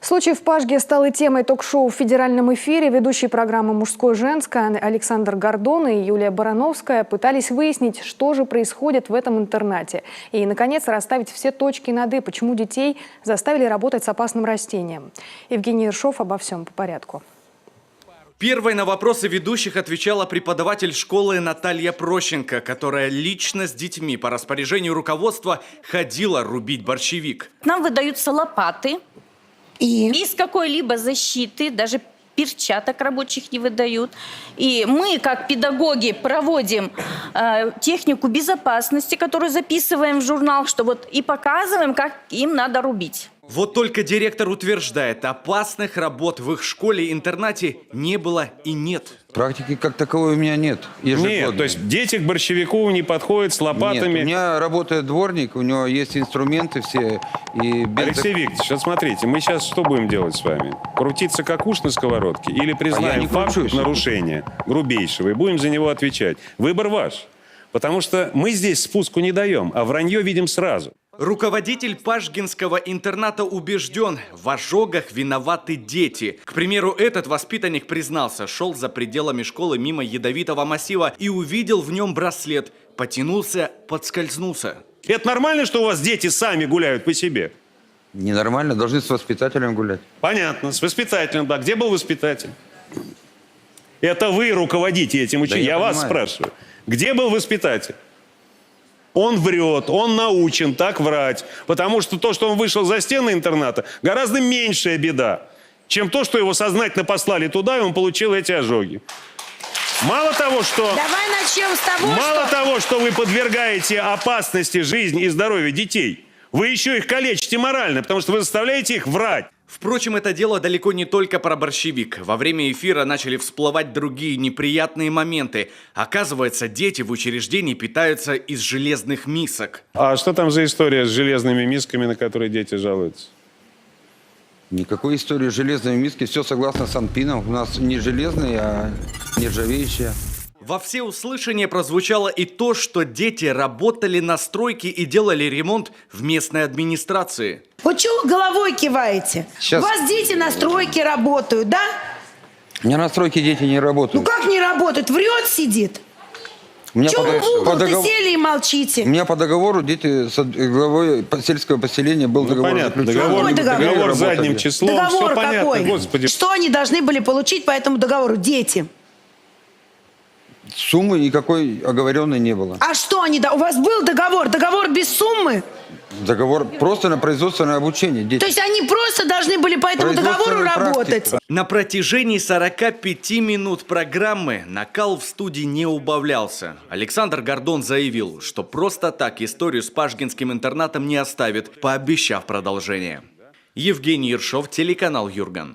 Случай в Пашге стал и темой ток-шоу в федеральном эфире. Ведущие программы «Мужское и женское» Александр Гордон и Юлия Барановская пытались выяснить, что же происходит в этом интернате. И, наконец, расставить все точки над «и», почему детей заставили работать с опасным растением. Евгений Ершов обо всем по порядку. Первой на вопросы ведущих отвечала преподаватель школы Наталья Прощенко, которая лично с детьми по распоряжению руководства ходила рубить борщевик. Нам выдаются лопаты. И без какой-либо защиты, даже перчаток рабочих не выдают. И мы, как педагоги, проводим технику безопасности, которую записываем в журнал, что вот и показываем, как им надо рубить. Вот только директор утверждает, опасных работ в их школе-интернате не было и нет. Практики как таковой у меня нет. Нет, то есть дети к борщевику не подходят с лопатами? Нет, у меня работает дворник, у него есть инструменты все. И Алексей Викторович, вот смотрите, мы сейчас что будем делать с вами? Крутиться как уж на сковородке или признаем факт нарушения грубейшего и будем за него отвечать? Выбор ваш. Потому что мы здесь спуску не даем, а вранье видим сразу. Руководитель пашгинского интерната убежден, в ожогах виноваты дети. К примеру, этот воспитанник признался, шел за пределами школы мимо ядовитого массива и увидел в нем браслет. Потянулся, подскользнулся. Это нормально, что у вас дети сами гуляют по себе? Ненормально, должны с воспитателем гулять. Понятно, с воспитателем, да. Где был воспитатель? Это вы руководите этим учением. Я вас спрашиваю. Где был воспитатель? Он врет, он научен так врать. Потому что то, что он вышел за стены интерната, гораздо меньшая беда, чем то, что его сознательно послали туда, и он получил эти ожоги. Мало того, что... Давай начнем с того, Мало того, что вы подвергаете опасности жизни и здоровья детей, вы еще их калечите морально, потому что вы заставляете их врать. Впрочем, это дело далеко не только про борщевик. Во время эфира начали всплывать другие неприятные моменты. Оказывается, дети в учреждении питаются из железных мисок. А что там за история с железными мисками, на которые дети жалуются? Никакой истории с железными мисками. Все согласно Санпинам. У нас не железные, а нержавеющие. Во всеуслышание прозвучало и то, что дети работали на стройке и делали ремонт в местной администрации. Вот что вы головой киваете? Сейчас. У вас дети на стройке работают, да? У меня на стройке дети не работают. Ну как не работают? Врет, сидит. У меня Чего вы в угол сели и молчите? У меня по договору дети с главой сельского поселения был договор. Понятно, заключен. договор задним числом. Договор все какой? Понятно, Господи. Что они должны были получить по этому договору? Дети. Суммы никакой оговоренной не было. А что они... У вас был договор? Договор без суммы? Договор просто на производственное обучение. Дети. То есть они просто должны были по этому договору работать? На протяжении 45 минут программы накал в студии не убавлялся. Александр Гордон заявил, что просто так историю с пашгинским интернатом не оставит, пообещав продолжение. Евгений Ершов, телеканал Юрган.